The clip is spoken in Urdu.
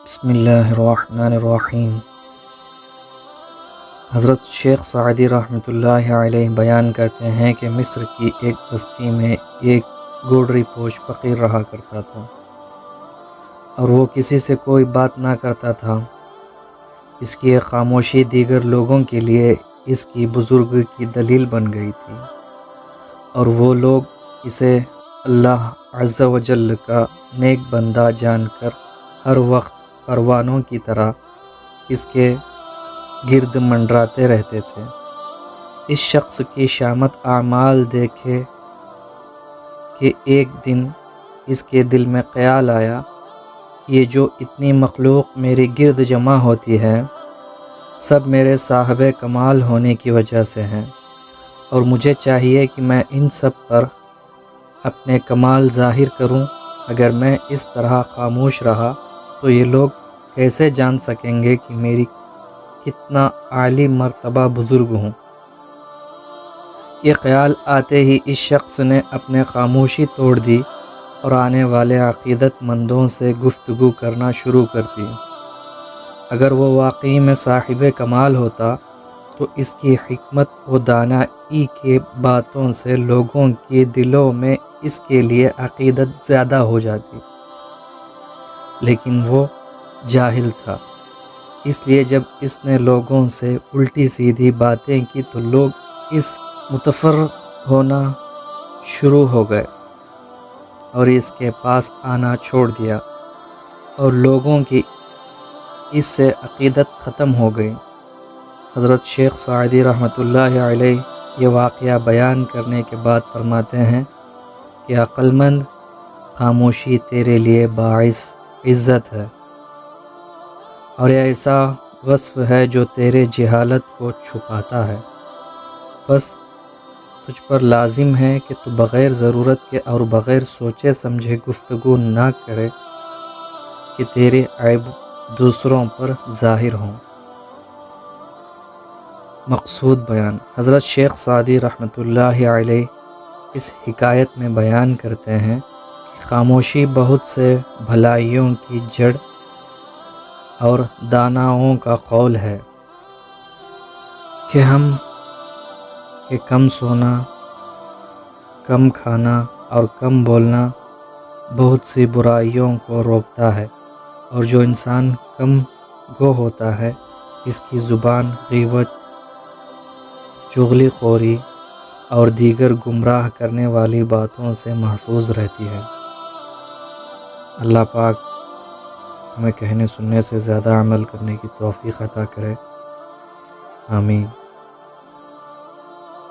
بسم اللہ الرحمن الرحیم۔ حضرت شیخ سعدی رحمۃ اللہ علیہ بیان کرتے ہیں کہ مصر کی ایک بستی میں ایک گوڑری پوش فقیر رہا کرتا تھا اور وہ کسی سے کوئی بات نہ کرتا تھا۔ اس کی ایک خاموشی دیگر لوگوں کے لیے اس کی بزرگی کی دلیل بن گئی تھی، اور وہ لوگ اسے اللہ عز و جل کا نیک بندہ جان کر ہر وقت پروانوں کی طرح اس کے گرد منڈراتے رہتے تھے۔ اس شخص کی شامت اعمال دیکھے کہ ایک دن اس کے دل میں خیال آیا کہ یہ جو اتنی مخلوق میرے گرد جمع ہوتی ہے، سب میرے صاحب کمال ہونے کی وجہ سے ہیں، اور مجھے چاہیے کہ میں ان سب پر اپنے کمال ظاہر کروں۔ اگر میں اس طرح خاموش رہا تو یہ لوگ کیسے جان سکیں گے کہ میری کتنا عالی مرتبہ بزرگ ہوں۔ یہ خیال آتے ہی اس شخص نے اپنے خاموشی توڑ دی اور آنے والے عقیدت مندوں سے گفتگو کرنا شروع کر دی۔ اگر وہ واقعی میں صاحب کمال ہوتا تو اس کی حکمت و دانائی کے باتوں سے لوگوں کے دلوں میں اس کے لیے عقیدت زیادہ ہو جاتی، لیکن وہ جاہل تھا۔ اس لیے جب اس نے لوگوں سے الٹی سیدھی باتیں کی تو لوگ اس متفر ہونا شروع ہو گئے اور اس کے پاس آنا چھوڑ دیا، اور لوگوں کی اس سے عقیدت ختم ہو گئی۔ حضرت شیخ سعدی رحمۃ اللہ علیہ یہ واقعہ بیان کرنے کے بعد فرماتے ہیں کہ عقل مند، خاموشی تیرے لیے باعث عزت ہے، اور یہ ایسا وصف ہے جو تیرے جہالت کو چھپاتا ہے۔ بس تجھ پر لازم ہے کہ تو بغیر ضرورت کے اور بغیر سوچے سمجھے گفتگو نہ کرے کہ تیرے عیب دوسروں پر ظاہر ہوں۔ مقصود بیان۔ حضرت شیخ سعدی رحمۃ اللہ علیہ اس حکایت میں بیان کرتے ہیں کہ خاموشی بہت سے بھلائیوں کی جڑ اور داناؤں کا قول ہے کہ کم سونا، کم کھانا اور کم بولنا بہت سی برائیوں کو روکتا ہے، اور جو انسان کم گو ہوتا ہے اس کی زبان غیبت، چغلی خوری اور دیگر گمراہ کرنے والی باتوں سے محفوظ رہتی ہے۔ اللہ پاک ہمیں کہنے سننے سے زیادہ عمل کرنے کی توفیق عطا کرے، آمین۔